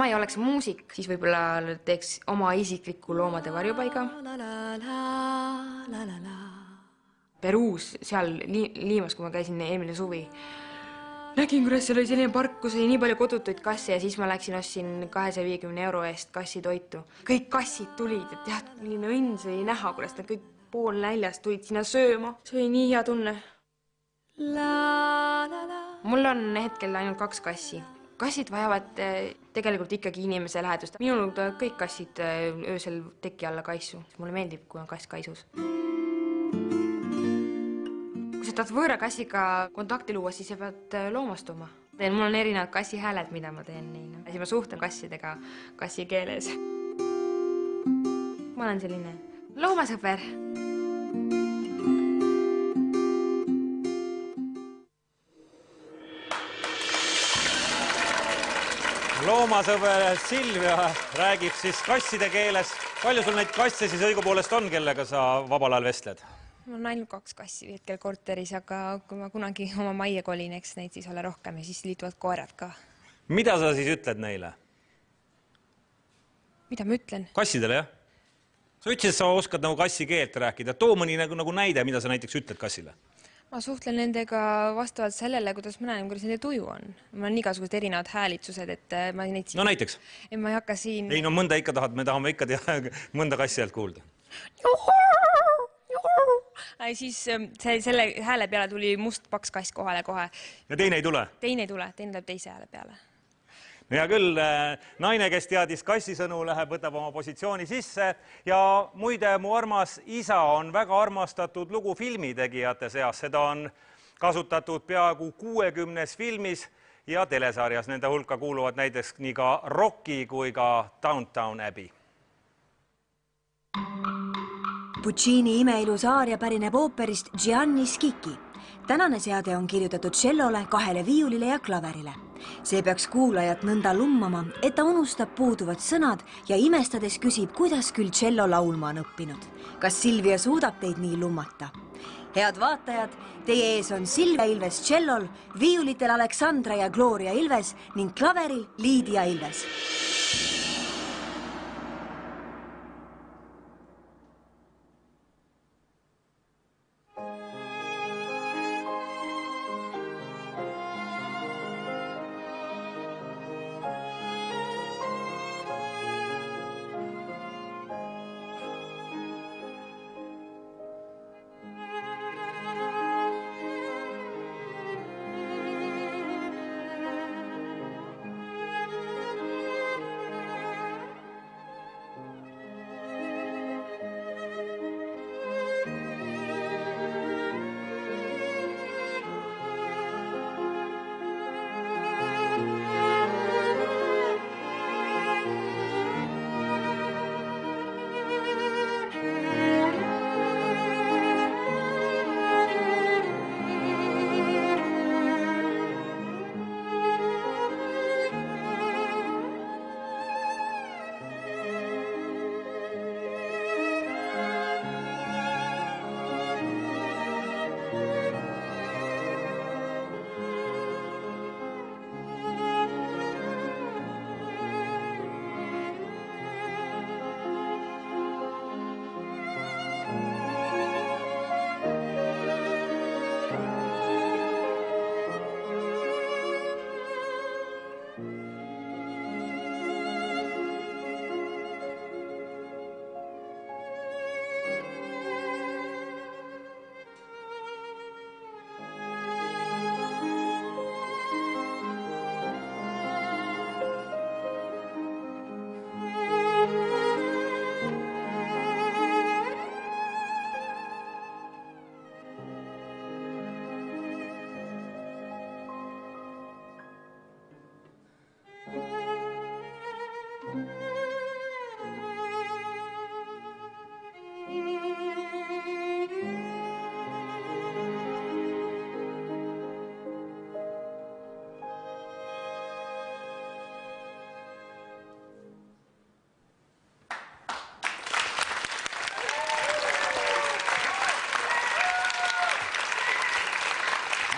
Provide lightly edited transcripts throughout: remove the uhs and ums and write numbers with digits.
ma ei oleks muusik, siis võib-olla teeks oma isikliku loomade varjupaiga. Peruus, seal Liimas, kui ma käisin eelmine suvi, nägin, kuidas seal oli selline park, kus oli nii palju kodutuid kasse ja siis ma läksin, ostsin 250 € eest kassitoitu. Kõik kassid tulid ja tead, milline õnn see oli näha, kuidas nad kõik pool näljast tulid sinna sööma. See oli nii hea tunne. Mul on hetkel ainult 2 kassi. Kassid vajavad tegelikult ikkagi inimese lähedust. Minul kõik kassid öösel teki alla kaisu. Mulle meeldib, kui on kass kaisus. Kui sa tahad võõra kassiga kontakti luua, siis sa pead loomastuma. Mul on erinevad kassi hääled, mida ma teen neile. Siis ma suhtlen kassidega kassi keeles. Ma olen selline loomasõber. Loomasõber Silvia räägib siis kasside keeles. Palju sul neid kasse siis õigupoolest on, kellega sa vabal ajal vestled? Mul on ainult 2 kassi hetkel korteris, aga kui ma kunagi oma majja kolin, eks neid siis ole rohkem ja siis liituvad koerad ka. Mida sa siis ütled neile? Mida ma ütlen? Kassidele, jah? Sa ütlesid, et sa oskad nagu kassi keelt rääkida. Too mõni nagu näide, mida sa näiteks ütled kassile? Ma suhtlen nendega vastavalt sellele, kuidas ma näen, kuidas nende tuju on. Mul on igasugused erinevad häälitsused, et ma neid siin... No näiteks? Ma ei hakka siin... Ei, no mõnda ikka tahad, me tahame ikka teha mõnda kassi häält kuulda. Siis selle hääle peale tuli must paks kass kohale kohe. Ja teine ei tule? Teine ei tule, teine tuleb teise hääle peale. No ja küll, naine, kes teadis kassi sõnu, läheb, võtab oma positsiooni sisse ja muide, mu armas isa on väga armastatud lugu filmitegijate seas. Seda on kasutatud peaaegu 60 filmis ja telesarjas. Nende hulka kuuluvad näiteks nii ka Rocky kui ka Downton Abbey. Puccini imeilus aaria pärineb ooperist Gianni Schicchi. Tänane seade on kirjutatud tšellole, 2 viiulile ja klaverile. See peaks kuulajat nõnda lummama, et ta unustab puuduvad sõnad ja imestades küsib, kuidas küll tšello laulma on õppinud. Kas Silvia suudab teid nii lummata? Head vaatajad, teie ees on Silvia Ilves tšellol, viiulitel Aleksandra ja Gloria Ilves ning klaveril Liidia Ilves.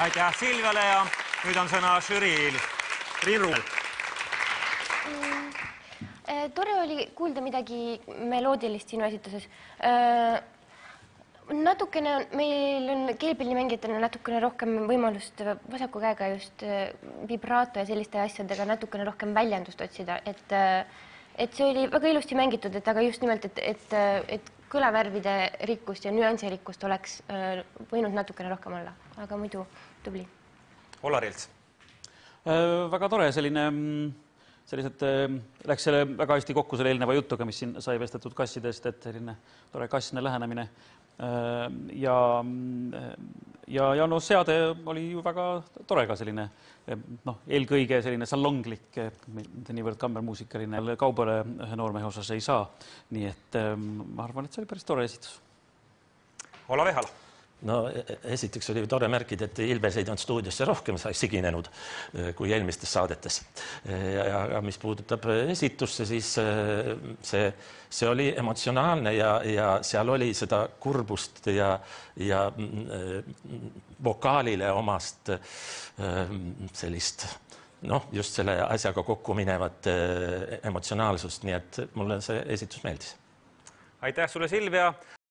Aitäh Silviale ja nüüd on sõna žüriil. Riin Ruumel. Tore oli kuulda midagi meloodilist sinu esituses. Natukene meil on keelpillimängijatena natukene rohkem võimalust vasaku käega just vibraato ja selliste asjadega natukene rohkem väljendust otsida, et see oli väga ilusti mängitud, aga just nimelt, et kõlavärvide rikkust ja nüansirikkust oleks võinud natukene rohkem olla, aga muidu tubli. Olar Ilts. Väga tore, sellised läks selle väga hästi kokku selle eelneva jutuga, mis siin sai vestetud kassidest, et selline tore kassne lähenemine. Ja no seade oli ju väga tore ka selline, eelkõige selline salonglik, niivõrd kammermuusikaline kaubale ühe noormehe osas ei saa. Nii et ma arvan, et see oli päris tore esitus. Olav Ehala. No esiteks oli tore märkida, et Ilveseid on stuudiosse rohkem siginenud kui eelmistes saadetes. Ja mis puudutab esitusse, siis see oli emotsionaalne ja seal oli seda kurbust ja vokaalile omast sellist, just selle asjaga kokku minevat emotsionaalsust, nii et mulle see esitus meeldis. Aitäh sulle, Silvia!